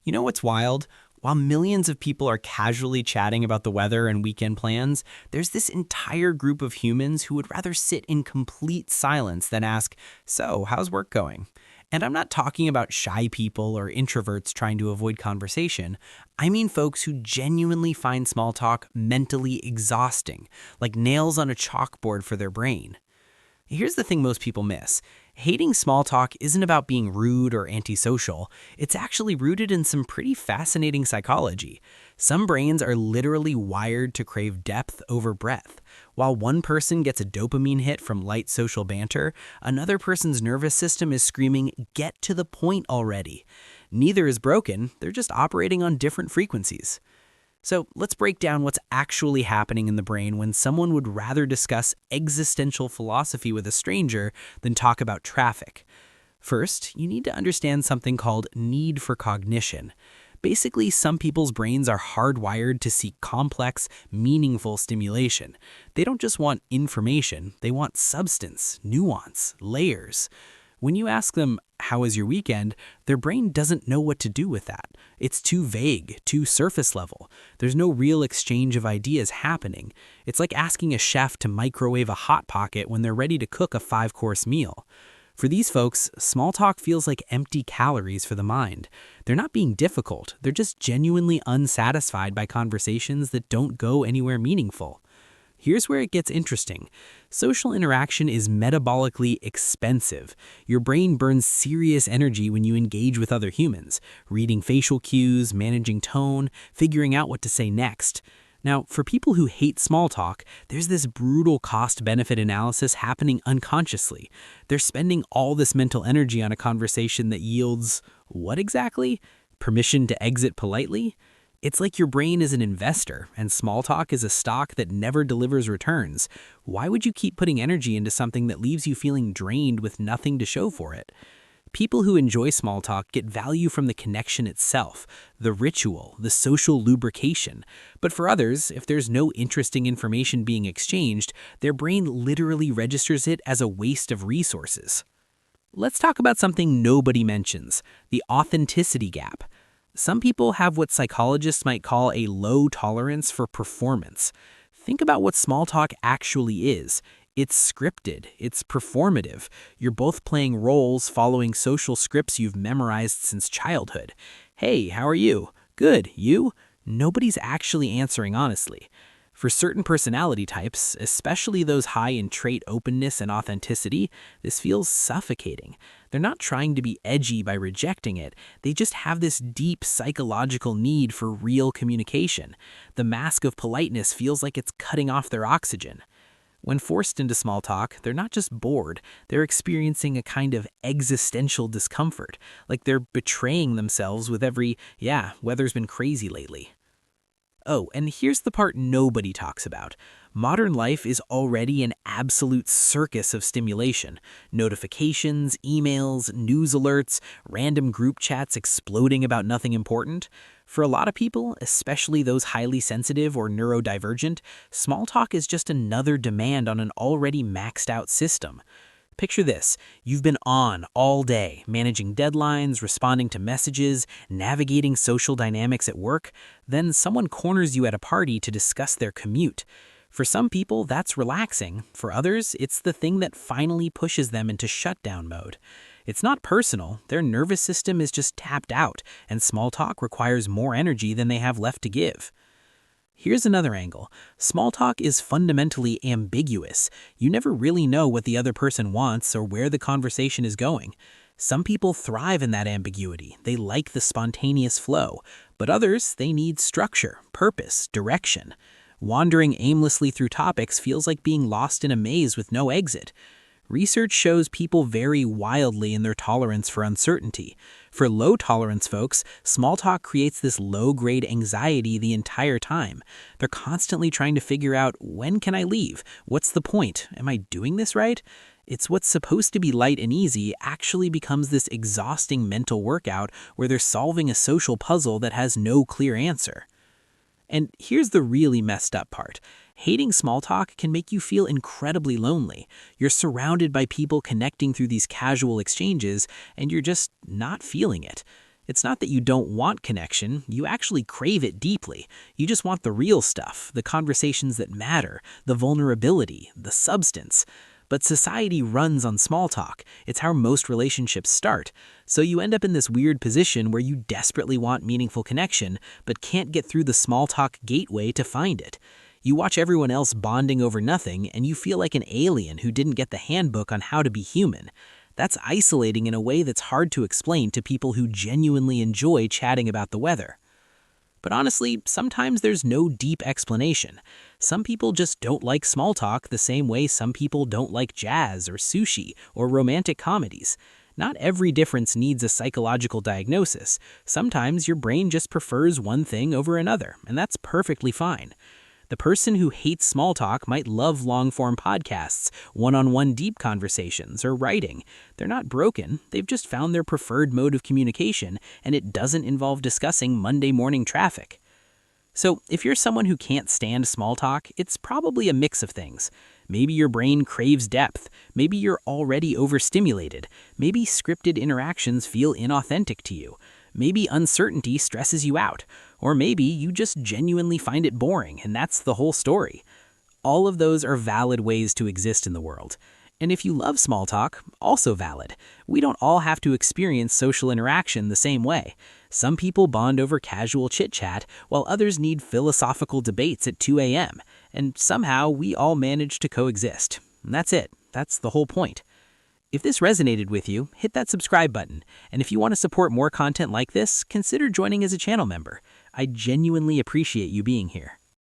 You know what's wild? While millions of people are casually chatting about the weather and weekend plans, there's this entire group of humans who would rather sit in complete silence than ask, "So, how's work going?" And I'm not talking about shy people or introverts trying to avoid conversation. I mean folks who genuinely find small talk mentally exhausting, like nails on a chalkboard for their brain. Here's the thing most people miss. Hating small talk isn't about being rude or antisocial. It's actually rooted in some pretty fascinating psychology. Some brains are literally wired to crave depth over breadth. While one person gets a dopamine hit from light social banter, another person's nervous system is screaming, "Get to the point already." Neither is broken, they're just operating on different frequencies. So let's break down what's actually happening in the brain when someone would rather discuss existential philosophy with a stranger than talk about traffic. First, you need to understand something called need for cognition. Basically, some people's brains are hardwired to seek complex, meaningful stimulation. They don't just want information, they want substance, nuance, layers. When you ask them, "How was your weekend?" their brain doesn't know what to do with that. It's too vague, too surface level. There's no real exchange of ideas happening. It's like asking a chef to microwave a Hot Pocket when they're ready to cook a 5-course meal. For these folks, small talk feels like empty calories for the mind. They're not being difficult, they're just genuinely unsatisfied by conversations that don't go anywhere meaningful. Here's where it gets interesting. Social interaction is metabolically expensive. Your brain burns serious energy when you engage with other humans, reading facial cues, managing tone, figuring out what to say next. Now, for people who hate small talk, there's this brutal cost-benefit analysis happening unconsciously. They're spending all this mental energy on a conversation that yields, what exactly? Permission to exit politely? It's like your brain is an investor and small talk is a stock that never delivers returns. Why would you keep putting energy into something that leaves you feeling drained with nothing to show for it? People who enjoy small talk get value from the connection itself, the ritual, the social lubrication. But for others, if there's no interesting information being exchanged, their brain literally registers it as a waste of resources. Let's talk about something nobody mentions, the authenticity gap. Some people have what psychologists might call a low tolerance for performance. Think about what small talk actually is. It's scripted, it's performative. You're both playing roles following social scripts you've memorized since childhood. "Hey, how are you?" "Good, you?" Nobody's actually answering honestly. For certain personality types, especially those high in trait openness and authenticity, this feels suffocating. They're not trying to be edgy by rejecting it, they just have this deep psychological need for real communication. The mask of politeness feels like it's cutting off their oxygen. When forced into small talk, they're not just bored, they're experiencing a kind of existential discomfort, like they're betraying themselves with every, "Yeah, weather's been crazy lately." Oh, and here's the part nobody talks about. Modern life is already an absolute circus of stimulation. Notifications, emails, news alerts, random group chats exploding about nothing important. For a lot of people, especially those highly sensitive or neurodivergent, small talk is just another demand on an already maxed out system. Picture this, you've been on all day, managing deadlines, responding to messages, navigating social dynamics at work, then someone corners you at a party to discuss their commute. For some people, that's relaxing. For others, it's the thing that finally pushes them into shutdown mode. It's not personal, their nervous system is just tapped out, and small talk requires more energy than they have left to give. Here's another angle. Small talk is fundamentally ambiguous. You never really know what the other person wants or where the conversation is going. Some people thrive in that ambiguity. They like the spontaneous flow. But others, they need structure, purpose, direction. Wandering aimlessly through topics feels like being lost in a maze with no exit. Research shows people vary wildly in their tolerance for uncertainty. For low-tolerance folks, small talk creates this low-grade anxiety the entire time. They're constantly trying to figure out, when can I leave? What's the point? Am I doing this right? It's what's supposed to be light and easy actually becomes this exhausting mental workout where they're solving a social puzzle that has no clear answer. And here's the really messed up part. Hating small talk can make you feel incredibly lonely. You're surrounded by people connecting through these casual exchanges, and you're just not feeling it. It's not that you don't want connection, you actually crave it deeply. You just want the real stuff, the conversations that matter, the vulnerability, the substance. But society runs on small talk. It's how most relationships start. So you end up in this weird position where you desperately want meaningful connection, but can't get through the small talk gateway to find it. You watch everyone else bonding over nothing, and you feel like an alien who didn't get the handbook on how to be human. That's isolating in a way that's hard to explain to people who genuinely enjoy chatting about the weather. But honestly, sometimes there's no deep explanation. Some people just don't like small talk the same way some people don't like jazz or sushi or romantic comedies. Not every difference needs a psychological diagnosis. Sometimes your brain just prefers one thing over another, and that's perfectly fine. The person who hates small talk might love long-form podcasts, one-on-one deep conversations, or writing. They're not broken, they've just found their preferred mode of communication, and it doesn't involve discussing Monday morning traffic. So, if you're someone who can't stand small talk, it's probably a mix of things. Maybe your brain craves depth, maybe you're already overstimulated, maybe scripted interactions feel inauthentic to you. Maybe uncertainty stresses you out, or maybe you just genuinely find it boring, and that's the whole story. All of those are valid ways to exist in the world. And if you love small talk, also valid. We don't all have to experience social interaction the same way. Some people bond over casual chit-chat, while others need philosophical debates at 2 a.m., and somehow we all manage to coexist. And that's it. That's the whole point. If this resonated with you, hit that subscribe button. And if you want to support more content like this, consider joining as a channel member. I genuinely appreciate you being here.